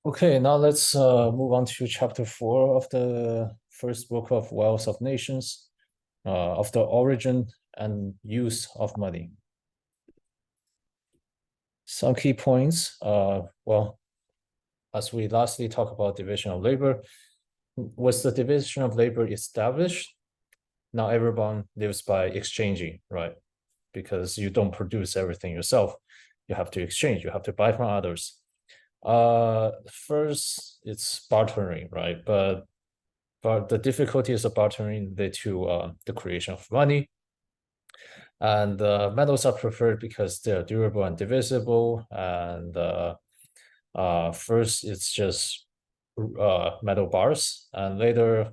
Okay, now let's move on to chapter 4 of the first book of Wealth of Nations, of the origin and use of money. Some key points. Well, as we lastly talk about division of labor, was the division of labor established? Now everyone lives by exchanging, right? Because you don't produce everything yourself. You have to exchange, you have to buy from others. First, it's bartering, right? But the difficulties of bartering lead to the creation of money. And metals are preferred because they're durable and divisible. And first, it's just metal bars, and later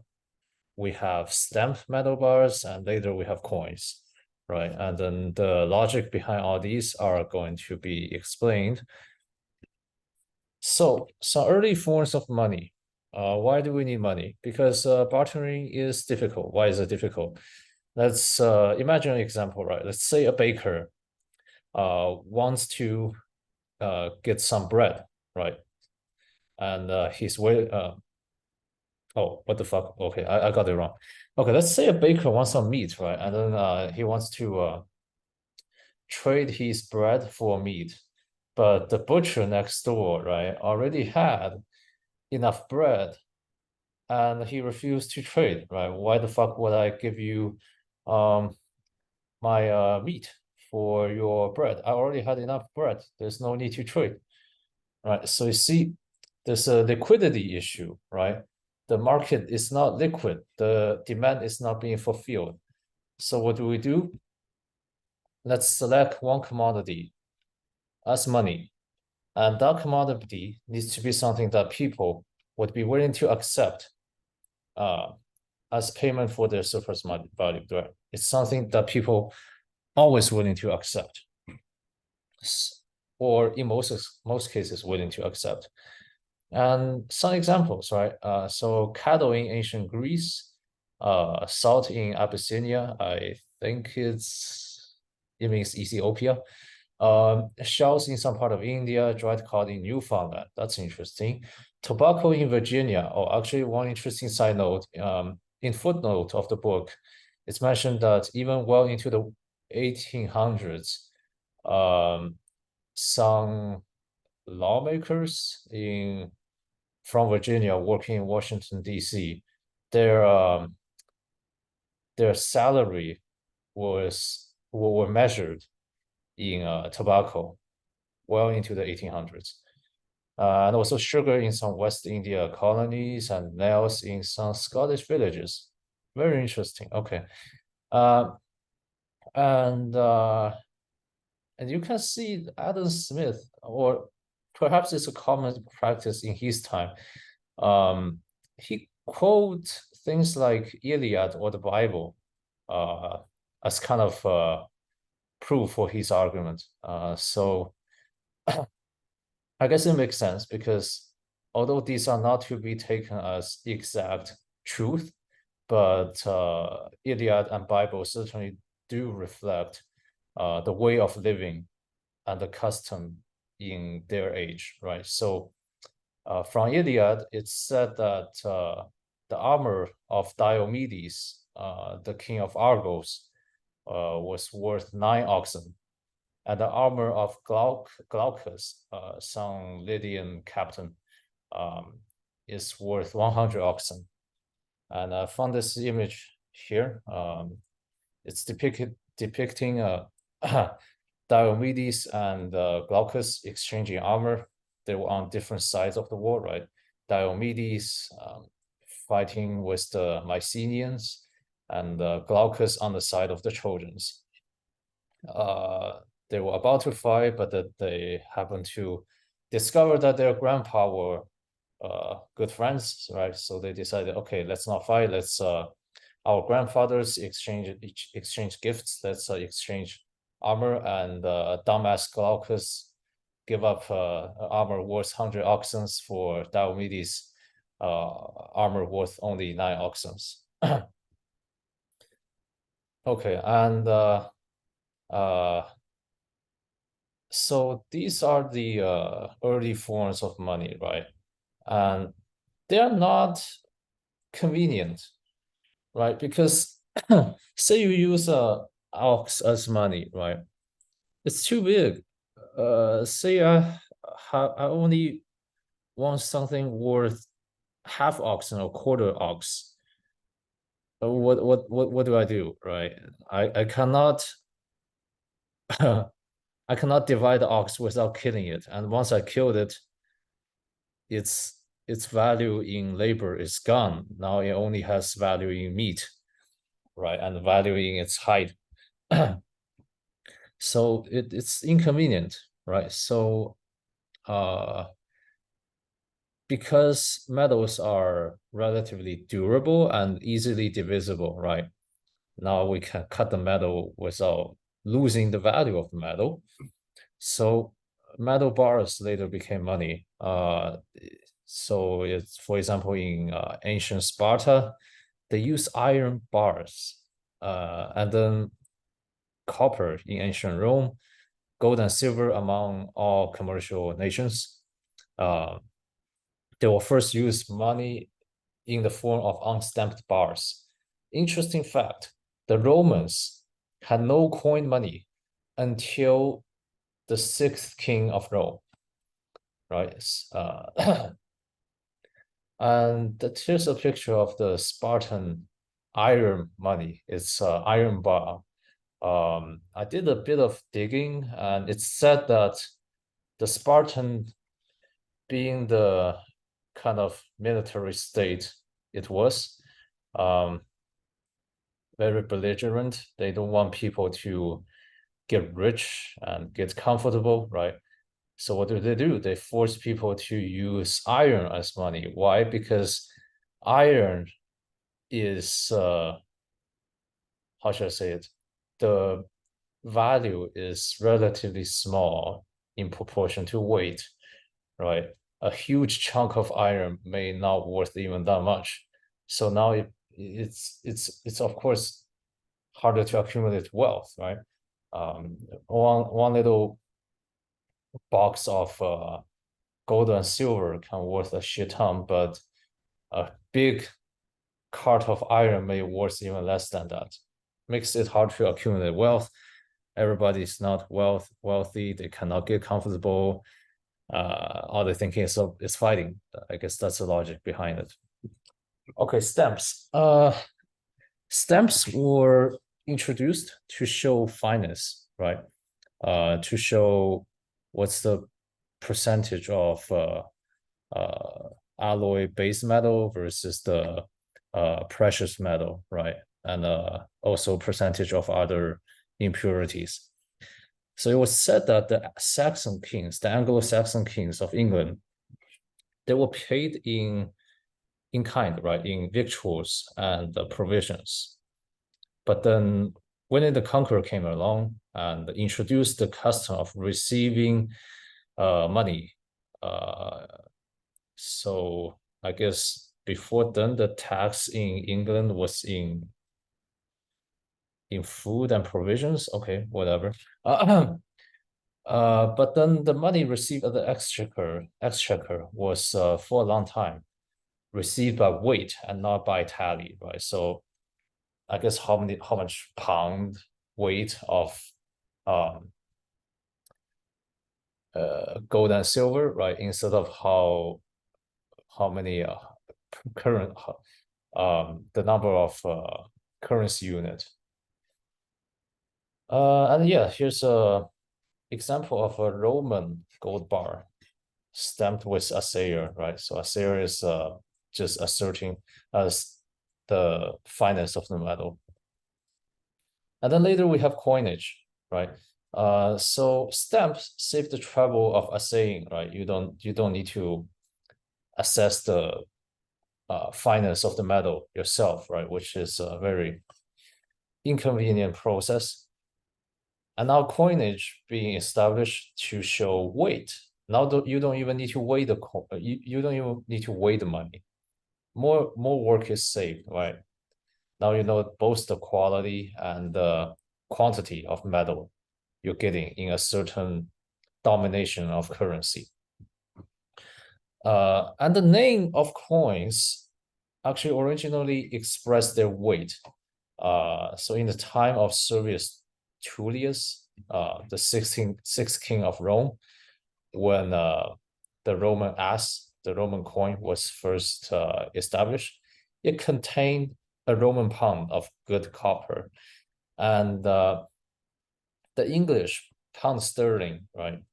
we have stamped metal bars, and later we have coins, right? And then the logic behind all these are going to be explained. So, some early forms of money. Why do we need money? Because bartering is difficult. Why is it difficult? Let's imagine an example, right? Let's say a baker wants to get some bread, right? And he's oh, what the fuck? Okay, I got it wrong. Okay, let's say a baker wants some meat, right? And then he wants to trade his bread for meat. But the butcher next door, right, already had enough bread and he refused to trade, right? Why the fuck would I give you my meat for your bread? I already had enough bread. There's no need to trade, right? So you see, there's a liquidity issue, right? The market is not liquid. The demand is not being fulfilled. So what do? Let's select one commodity as money. And that commodity needs to be something that people would be willing to accept as payment for their surplus value. Right? It's something that people always willing to accept, or in most cases willing to accept. And some examples, right? So cattle in ancient Greece, salt in Abyssinia. I think it means Ethiopia. Shells in some part of India, dried cod in Newfoundland. That's interesting. Tobacco in Virginia. Oh, actually, one interesting side note. In footnote of the book, it's mentioned that even well into the 1800s, some lawmakers from Virginia working in Washington D.C., their their salary were measured in tobacco well into the 1800s. And also sugar in some West India colonies and nails in some Scottish villages. Very interesting. Okay. Uh, and uh, and you can see Adam Smith, or perhaps it's a common practice in his time. He quote things like Iliad or the Bible uh, as kind of proof for his argument. So I guess it makes sense because although these are not to be taken as exact truth, but Iliad and Bible certainly do reflect the way of living and the custom in their age, right? So from Iliad, it's said that the armor of Diomedes, the king of Argos, was worth 9 oxen, and the armor of Glaucus, some Lydian captain, is worth 100 oxen. And I found this image here. It's depicting Diomedes and Glaucus exchanging armor. They were on different sides of the war, right? Diomedes fighting with the Mycenaeans, and Glaucus on the side of the Trojans. They were about to fight, but that they happened to discover that their grandpa were good friends, right? So they decided, okay, let's not fight. Let's our grandfathers exchange gifts. Let's exchange armor, and dumbass Glaucus give up armor worth 100 oxens for Diomedes armor worth only 9 oxens. Okay, and so these are the early forms of money, right? and they are not convenient, right? Because say you use ox as money, right? It's too big. Say I only want something worth half ox or quarter ox. What do I do, right? I cannot I cannot divide the ox without killing it. And once I killed it, its value in labor is gone. Now it only has value in meat, right? And value in its hide. So it's inconvenient, right? So because metals are relatively durable and easily divisible, right? Now we can cut the metal without losing the value of the metal. So metal bars later became money. So it's, for example, in ancient Sparta, they use iron bars, and then copper in ancient Rome, gold and silver among all commercial nations. They will first use money in the form of unstamped bars. Interesting fact, the Romans had no coin money until the sixth king of Rome, right? And here's a picture of the Spartan iron money. It's iron bar. I did a bit of digging, and it's said that the Spartan, being the kind of military state it was, very belligerent. They don't want people to get rich and get comfortable, right? So what do? They force people to use iron as money. Why? Because iron is how should I say it? The value is relatively small in proportion to weight, right? A huge chunk of iron may not worth even that much. So now it's of course harder to accumulate wealth, right? One little box of gold and silver can worth a shit ton, but a big cart of iron may worth even less than that. Makes it hard to accumulate wealth. Everybody's not wealthy. They cannot get comfortable. All they're thinking is fighting. I guess that's the logic behind it. Okay, stamps. Stamps were introduced to show fineness, right? To show what's the percentage of alloy base metal versus the precious metal, right? And also percentage of other impurities. So it was said that the Saxon kings, the Anglo-Saxon kings of England, they were paid in kind, right? In victuals and provisions. But then when the Conqueror came along and introduced the custom of receiving money, so I guess before then the tax in England was in food and provisions. Okay, whatever. But then the money received at the exchequer was for a long time received by weight and not by tally, right? So I guess how much pound weight of gold and silver, right? Instead of how many current the number of currency unit. And yeah, here's a example of a Roman gold bar stamped with assayer, right? So assayer is just asserting as the fineness of the metal. And then later we have coinage, right? So stamps save the trouble of assaying, right? You don't need to assess the fineness of the metal yourself, right? Which is a very inconvenient process. And now coinage being established to show weight. Now you don't even need to weigh the you don't even need to weigh the money. More work is saved, right? Now you know both the quality and the quantity of metal you're getting in a certain domination of currency. And the name of coins actually originally expressed their weight. So in the time of Servius Tullius, the 16th king of Rome, when the Roman as the Roman coin was first established, it contained a Roman pound of good copper, and the English pound sterling, right,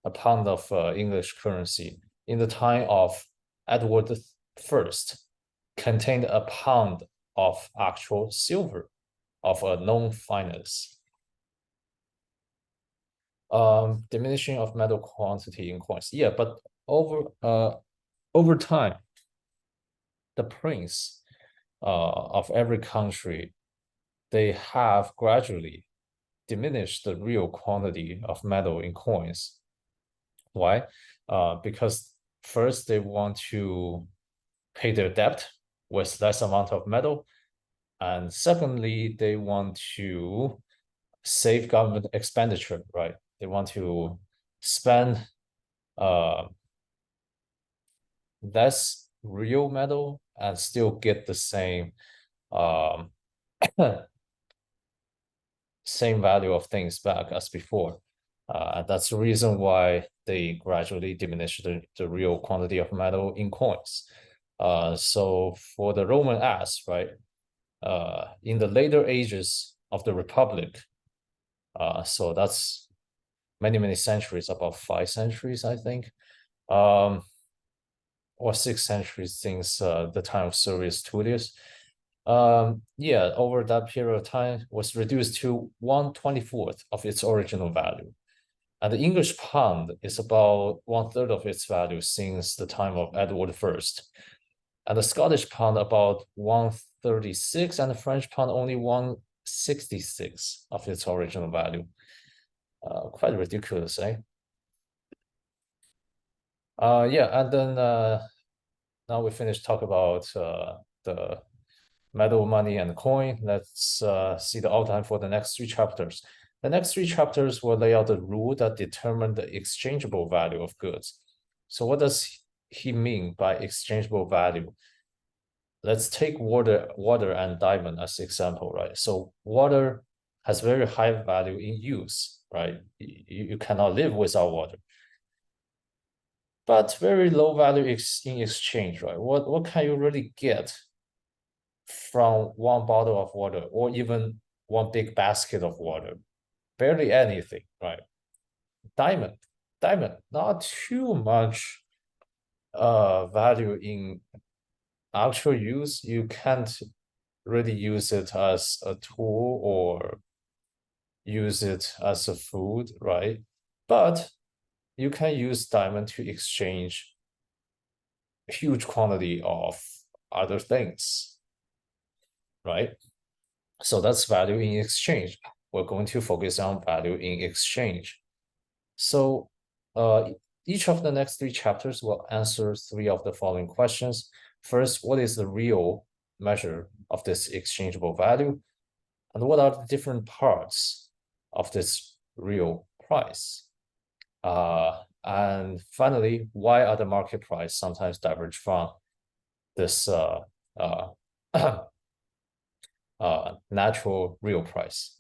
a pound of English currency in the time of Edward I contained a pound of actual silver of a known fineness. Diminishing of metal quantity in coins. Yeah, but over time, the prince of every country, they have gradually diminished the real quantity of metal in coins. Why? Because first they want to pay their debt with less amount of metal, and secondly, they want to save government expenditure, right? They want to spend uh, less real metal and still get the um, same value of things back as before. That's the reason why they gradually diminish the real quantity of metal in coins. So for the Roman as, right, in the later ages of the Republic, so that's many centuries, about 5 centuries, I think, or 6 centuries since the time of Servius Tullius. Yeah, over that period of time was reduced to 1/24 of its original value. And the English pound is about 1/3 of its value since the time of Edward I. And the Scottish pound about 1/36, and the French pound only 1/66 of its original value. Quite ridiculous, eh? Yeah, and then now we finished talk about the metal, money, and coin. Let's see the outline for the next 3 chapters. The next 3 chapters will lay out the rule that determine the exchangeable value of goods. So what does he mean by exchangeable value? Let's take water and diamond as example, right? So water has very high value in use, right? You cannot live without water. But very low value in exchange, right? What can you really get from one bottle of water or even one big basket of water? Barely anything, right? Diamond, not too much value in actual use. You can't really use it as a tool or use it as a food, right? But you can use diamond to exchange huge quantity of other things, right? So that's value in exchange. We're going to focus on value in exchange. So each of the next 3 chapters will answer 3 of the following questions. First, what is the real measure of this exchangeable value? And what are the different parts of this real price? And finally, why are the market price sometimes diverge from this natural real price?